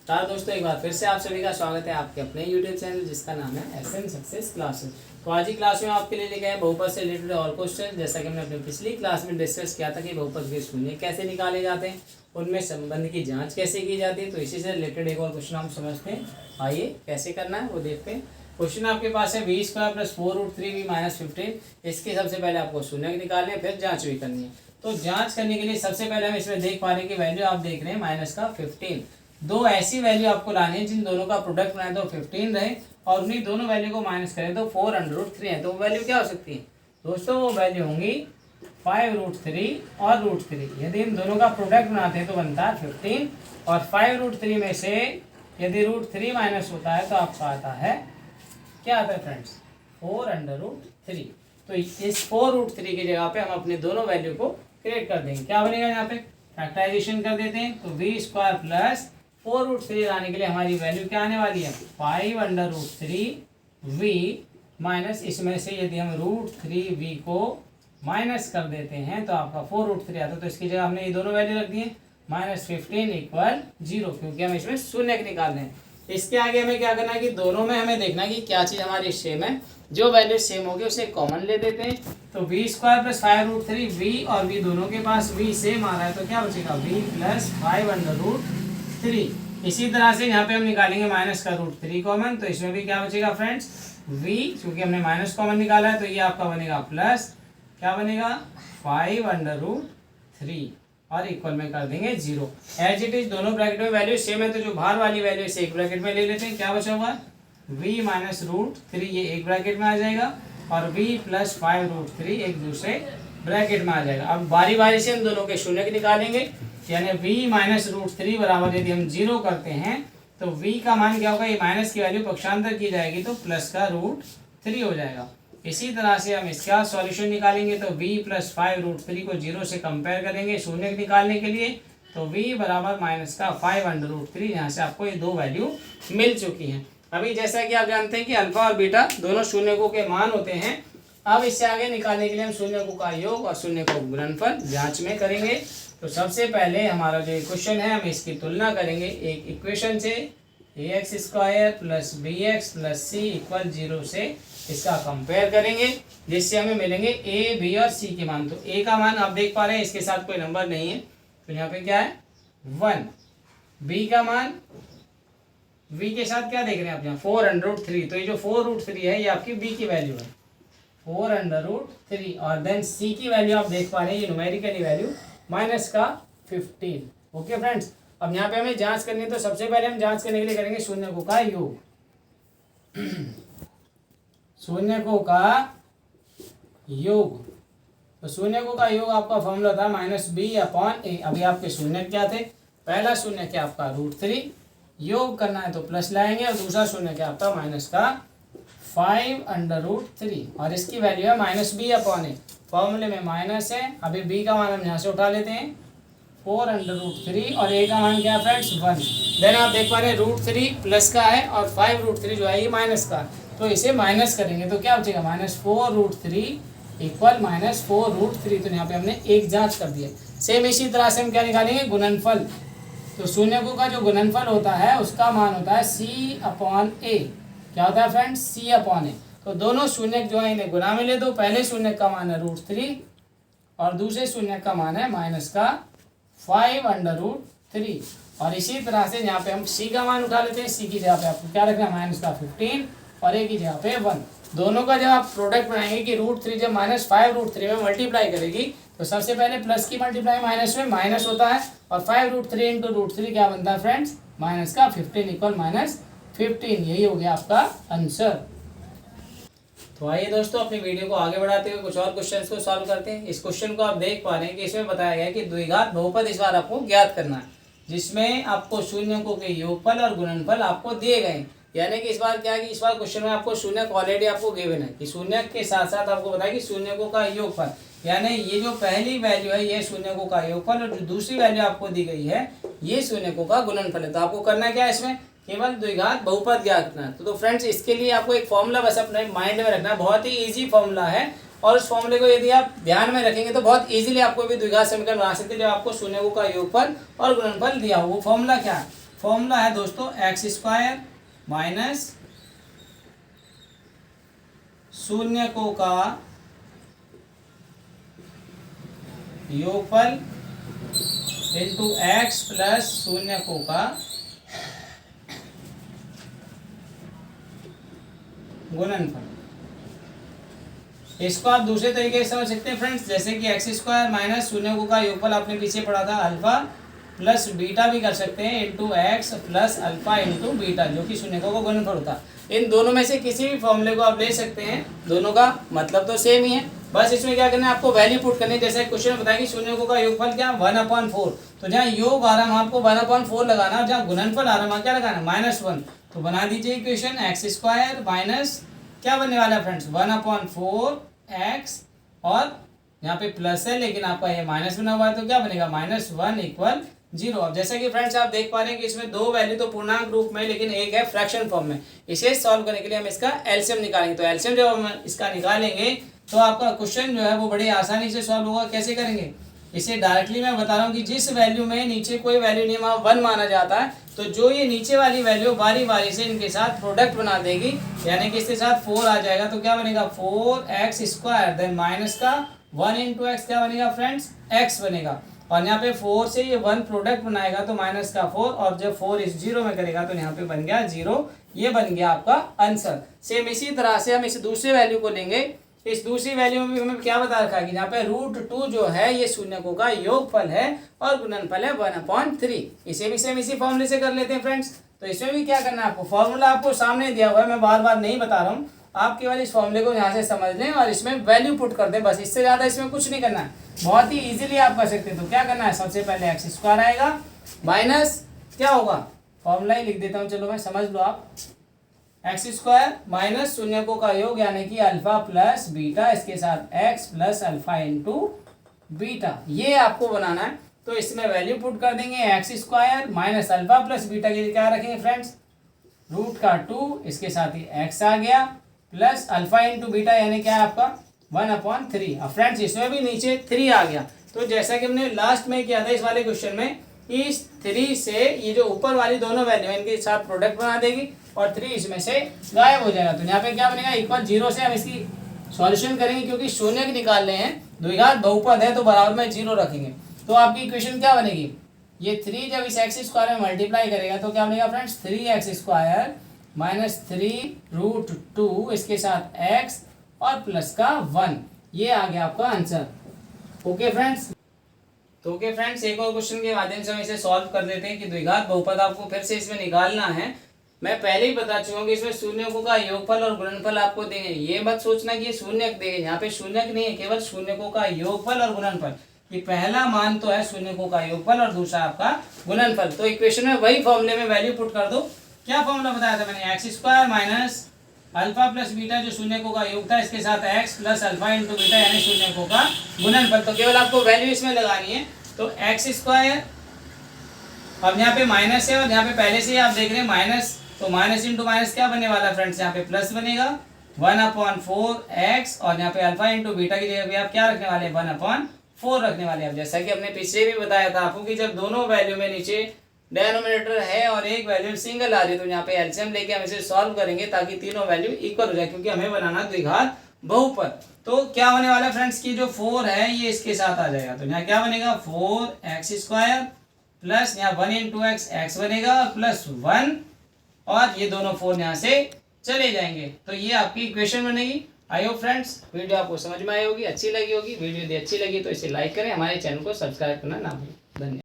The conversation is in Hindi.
दोस्तों एक बार फिर से आप सभी का स्वागत है आपके अपने YouTube चैनल जिसका नाम है एसएन सक्सेस क्लासेस। तो आज की क्लास में आपके लिए लेके आए बहुपद से रिलेटेड और क्वेश्चन। जैसा कि हमने अपनी पिछली क्लास में डिस्कस किया था कि बहुपद के शून्य कैसे निकाले जाते हैं, उनमें संबंध की जांच कैसे की जाती है, तो इसी से रिलेटेड एक और क्वेश्चन हम समझते हैं। आइए कैसे करना है वो देखते हैं। क्वेश्चन आपके पास है we square plus 4√3v minus 15। इसके सबसे पहले आपको शून्य निकालने हैं, फिर जाँच भी करनी है। तो जाँच करने के लिए सबसे पहले हम इसमें देख पा रहे हैं कि वैल्यू आप देख रहे हैं माइनस का 15। दो ऐसी वैल्यू आपको लानी है जिन दोनों का प्रोडक्ट बनाए तो 15 रहे और उन्हीं दोनों वैल्यू को माइनस करें तो 4√3 है। तो वो वैल्यू क्या हो सकती है दोस्तों? वो वैल्यू होंगी 5√3 और √3। यदि इन दोनों का प्रोडक्ट बनाते हैं तो बनता है 15 और 5√3 में से यदि √3 माइनस होता है तो आपका आता है, क्या आता है फ्रेंड्स? 4√3। तो इस 4√3 की जगह पे हम अपने दोनों वैल्यू को क्रिएट कर देंगे। क्या बनेगा यहाँ पे? फैक्टराइजेशन कर देते हैं। तो वी स्क्वायर प्लस 4√3 लाने के लिए हमारी वैल्यू क्या आने वाली है? 5√3v माइनस इसमें से यदि हम √3v को माइनस कर देते हैं तो आपका 4√3 आता है। तो इसकी जगह हमने ये दोनों वैल्यू रख दिए, -15 = 0, क्योंकि हम इसमें शून्य निकाल रहे हैं। इसके आगे हमें क्या करना है कि दोनों में हमें देखना है कि क्या चीज़ हमारी सेम है। जो वैल्यू सेम होगी उसे कॉमन ले देते हैं। तो वी स्क्वायर प्लस 5√3v और v दोनों के पास v सेम आ रहा है तो क्या बचेगा? v plus 5√3। इसी तरह से यहाँ पे हम निकालेंगे माइनस का √3 कॉमन, तो इसमें भी क्या बचेगा फ्रेंड्स? v, क्योंकि हमने माइनस कॉमन निकाला है तो ये आपका बनेगा प्लस, क्या बनेगा? 5√3 और इक्वल में कर देंगे 0। एज इट इज दोनों ब्रैकेट में वैल्यू सेम है तो जो बाहर वाली वैल्यू इसे एक ब्रैकेट में ले लेते हैं। क्या बचा हुआ? v माइनस √3 ये एक ब्रैकेट में आ जाएगा और v प्लस 5√3 एक दूसरे ब्रैकेट में आ जाएगा। अब बारी बारी से हम दोनों के शून्य निकालेंगे, यानी v माइनस √3 बराबर यदि हम 0 करते हैं तो v का मान क्या होगा? ये माइनस की वैल्यू पक्षांतर की जाएगी तो प्लस का √3 हो जाएगा। इसी तरह से हम इसका सॉल्यूशन निकालेंगे तो v प्लस 5√3 को 0 से कंपेयर करेंगे शून्य निकालने के लिए, तो v बराबर माइनस का 5√3। यहाँ से आपको ये दो वैल्यू मिल चुकी हैं। अभी जैसा कि आप जानते हैं कि अल्फा और बीटा दोनों शून्यकों के मान होते हैं। अब इससे आगे निकालने के लिए हम शून्यकों का योग और शून्यकों का गुणनफल जांच में करेंगे। तो सबसे पहले हमारा जो क्वेश्चन है हम इसकी तुलना करेंगे एक इक्वेशन से, ax² plus bx plus c = 0 से इसका कंपेयर करेंगे, जिससे हमें मिलेंगे a, b और c के मान। तो a का मान आप देख पा रहे हैं इसके साथ कोई नंबर नहीं है तो यहाँ पे क्या है? 1। b का मान v के साथ क्या देख रहे हैं आप यहाँ? 4√3। तो ये जो 4√3 है ये आपकी b की वैल्यू है, 4√3। और देन c की वैल्यू आप देख पा रहे हैं ये न्यूमेरिकली वैल्यू माइनस का 15। ओके फ्रेंड्स, अब यहाँ पे हमें जांच करनी है तो सबसे पहले हम जांच करने के लिए करेंगे शून्यकों का योग। शून्यकों का योग, तो शून्यकों का योग आपका फॉर्मूला था -b/a। अभी आपके शून्य क्या थे? पहला शून्य क्या आपका? √3, योग करना है तो प्लस लाएंगे, और दूसरा शून्य क्या आपका? माइनस का 5√3 और इसकी वैल्यू है -b/a। फॉर्मूले में माइनस है, अभी b का मान हम यहाँ से उठा लेते हैं 4√3 और a का मान क्या है फ्रेंड्स? 1। देन आप देख पा रहे हैं √3 प्लस का है और 5√3 जो है ये माइनस का, तो इसे माइनस करेंगे तो क्या बचेगा? -4√3 = -4√3। तो यहाँ पे हमने एक जांच कर दिया। सेम इसी तरह से हम क्या निकालेंगे? गुणनफल। तो शून्यकों का जो गुणनफल होता है उसका मान होता है c/a। क्या होता है फ्रेंड्स? c/a। तो दोनों शून्य जो है इन्हें गुणा में ले दो। पहले शून्य का मान है √3 और दूसरे शून्य का मान है माइनस का 5√3। और इसी तरह से यहाँ पे हम c का मान उठा लेते हैं। c की जगह पे आपको क्या रखना है? माइनस का 15 और a की जगह पे 1। दोनों का जब आप प्रोडक्ट बनाएंगे कि √3 जब -5√3 में मल्टीप्लाई करेगी तो सबसे पहले प्लस की मल्टीप्लाई माइनस में माइनस होता है और 5√3 × √3 क्या बनता है फ्रेंड्स? माइनस का 15 = -15। यही हो गया आपका आंसर। तो आइए दोस्तों अपनी वीडियो को आगे बढ़ाते हुए कुछ और क्वेश्चंस को सॉल्व करते हैं। इस क्वेश्चन को आप देख पा रहे हैं कि इसमें बताया गया है कि द्विघात बहुपद इस बार आपको ज्ञात करना है, जिसमें आपको शून्यकों के योगफल और गुणनफल आपको दिए गए हैं। यानी कि इस बार क्या है कि इस बार क्वेश्चन में आपको शून्य ऑलरेडी आपको गिवन है कि शून्य के साथ साथ आपको बताया कि शून्यकों का योगफल, यानी ये जो पहली वैल्यू है ये शून्यकों का योगफल और जो दूसरी वैल्यू आपको दी गई है ये शून्यकों का गुणनफल है। तो आपको करना क्या है? इसमें केवल द्विघात बहुपद ज्ञात करना है। तो फ्रेंड्स इसके लिए आपको एक फॉर्मूला बस अपने माइंड में रखना है, बहुत ही इजी फॉर्मूला है और उस फॉर्मूले को यदि आप ध्यान में रखेंगे तो बहुत इजीली आपको भी द्विघात समीकरण बना सकते हैं जब आपको शून्यकों का योगफल और गुणनफल दिया हो। वो फॉर्मूला क्या है? फॉर्मूला है दोस्तों एक्स स्क्वायर माइनस शून्यकों का योगफल इंटू एक्स प्लस शून्यकों का गुणनफल। इसको आप दूसरे तरीके से समझ सकते हैं फ्रेंड्स, जैसे कि एक्स स्क्वायर माइनस शून्यकों का योगफल आपने पीछे पढ़ा था अल्फा प्लस बीटा भी कर सकते हैं into x plus alpha into beta, जो कि शून्यकों का गुणनफल होता है। इन दोनों में से किसी भी फॉर्मूले को आप ले सकते हैं, दोनों का मतलब तो सेम ही है, बस इसमें क्या करना है आपको वैल्यू पुट करनी है। जैसे क्वेश्चन बताया कि शून्यकों का योगफल क्या 1/4, तो जहाँ योग आ रहा है वहाँ आपको 1/4 लगाना, और जहाँ गुणनफल आ रहा है वहाँ क्या लगाना -1। तो बना दीजिए इक्वेशन एक्स स्क्वायर माइनस क्या बनने वाला है फ्रेंड्स 1/4 एक्स, और यहाँ पे प्लस है लेकिन आपका ये माइनस बना हुआ है तो क्या बनेगा -1 = 0। अब जैसे कि फ्रेंड्स आप देख पा रहे हैं कि इसमें दो वैल्यू तो पूर्णांक रूप में लेकिन एक है फ्रैक्शन फॉर्म में। इसे सॉल्व करने के लिए हम इसका एलसीएम निकालेंगे। तो एलसीएम जब हम इसका निकालेंगे तो आपका क्वेश्चन जो है वो बड़ी आसानी से सॉल्व होगा। कैसे करेंगे इसे, डायरेक्टली मैं बता रहा हूँ कि जिस वैल्यू में नीचे कोई वैल्यू नहीं वहाँ 1 माना जाता है, तो जो ये नीचे वाली वैल्यू बारी बारी से इनके साथ प्रोडक्ट बना देगी, यानी कि इसके साथ 4 आ जाएगा तो क्या बनेगा 4x² देन माइनस का 1 × x क्या बनेगा फ्रेंड्स x बनेगा, और यहाँ पे 4 से ये 1 प्रोडक्ट बनाएगा तो माइनस का 4, और जब 4 इस 0 में करेगा तो यहाँ पे बन गया 0। ये बन गया आपका आंसर। सेम इसी तरह से हम इस दूसरे वैल्यू को लेंगे। इस दूसरी वैल्यू में भी हमें क्या बता रखा है कि यहाँ पे √2 जो है ये शून्यकों का योगफल है और गुणनफल है 1/3। इसे भी सेम इसी फॉर्मूले से कर लेते हैं फ्रेंड्स। तो इसमें भी क्या करना है आपको, फॉर्मूला आपको सामने दिया हुआ है, मैं बार बार नहीं बता रहा हूँ, आप केवल इस फॉर्मूले को यहाँ से समझ लें और इसमें वैल्यू पुट कर दें, बस इससे ज़्यादा इसमें कुछ नहीं करना है, बहुत ही इजीली आप कर सकते हैं। तो क्या करना है, सबसे पहले x² आएगा माइनस क्या होगा, फॉर्मूला ही लिख देता हूँ, चलो मैं समझ लो आप, x² माइनस शून्यकों का योग यानी कि अल्फा प्लस बीटा, इसके साथ x plus alpha into beta, ये आपको बनाना है। तो इसमें वैल्यू पुट कर देंगे x² minus alpha plus beta के लिए क्या रखेंगे फ्रेंड्स √2, इसके साथ ही x आ गया प्लस अल्फा इंटू बीटा यानी क्या है आपका 1/3। अब फ्रेंड्स इसमें भी नीचे 3 आ गया, तो जैसा कि हमने लास्ट में किया था इस वाले क्वेश्चन में, इस 3 से ये जो ऊपर वाली दोनों वैल्यू है इनके साथ प्रोडक्ट बना देगी और 3 इसमें से गायब हो जाएगा। तो यहाँ पे क्या बनेगा =0 से हम इसकी सॉल्यूशन करेंगे, क्योंकि शून्य निकालने हैं, द्विघात बहुपद है तो बराबर में 0 रखेंगे। तो आपकी इक्वेशन क्या बनेगी, ये 3 जब इस x² में मल्टीप्लाई करेगा तो क्या बनेगा फ्रेंड्स 3x² माइनस 3√2, इसके साथ x और प्लस का 1, ये आ गया आपका आंसर। ओके फ्रेंड्स, तो ओके फ्रेंड्स एक और क्वेश्चन के माध्यम से हम इसे सॉल्व कर देते हैं कि द्विघात बहुपद आपको फिर से इसमें निकालना है। मैं पहले ही बता चुका हूँ कि इसमें शून्यकों का योगफल और गुणनफल आपको देंगे, ये मत सोचना कि ये शून्यक देंगे, यहाँ पे शून्यक नहीं है, केवल शून्यकों का योगफल और गुणनफल। ये पहला मान तो है शून्यकों का योगफल और दूसरा आपका गुणनफल। तो इक्वेशन में वही फॉर्मूले में वैल्यू पुट कर दो। क्या फॉर्मूला बताया था मैंने, x² minus alpha plus beta जो शून्यकों का योग था, इसके साथ x plus alpha into beta यानी शून्यकों का गुणनफल। तो केवल आपको वैल्यू इसमें लगानी है। तो x², अब यहाँ पे माइनस है और यहाँ पे पहले से ही आप देख रहे हैं माइनस, तो माइनस इंटू माइनस क्या बनने वाला है फ्रेंड्स, यहाँ पे प्लस बनेगा 1/4x, और यहाँ पे अल्फा इंटू बीटा की जगह पे आप क्या रखने वाले हैं 1/4 रखने वाले हैं। जैसा कि हमने पीछे भी बताया था आपको कि जब दोनों वैल्यू में नीचे डिनोमिनेटर है और एक वैल्यू सिंगल आ रही है तो यहाँ पे एलसीएम लेके हम इसे सॉल्व करेंगे ताकि तीनों वैल्यू इक्वल हो जाए, क्योंकि हमें बनाना द्विघात बहुपद। तो क्या होने वाला है फ्रेंड्स की जो 4 है ये इसके साथ आ जाएगा, तो यहाँ क्या बनेगा 4x² प्लस यहाँ 1 × x बनेगा प्लस 1, और ये दोनों 4 यहाँ से चले जाएंगे। तो ये आपकी इक्वेशन बनेगी। आई होप फ्रेंड्स वीडियो आपको समझ में आई होगी, अच्छी लगी होगी। वीडियो यदि अच्छी लगी तो इसे लाइक करें, हमारे चैनल को सब्सक्राइब करना ना भूलें। धन्यवाद।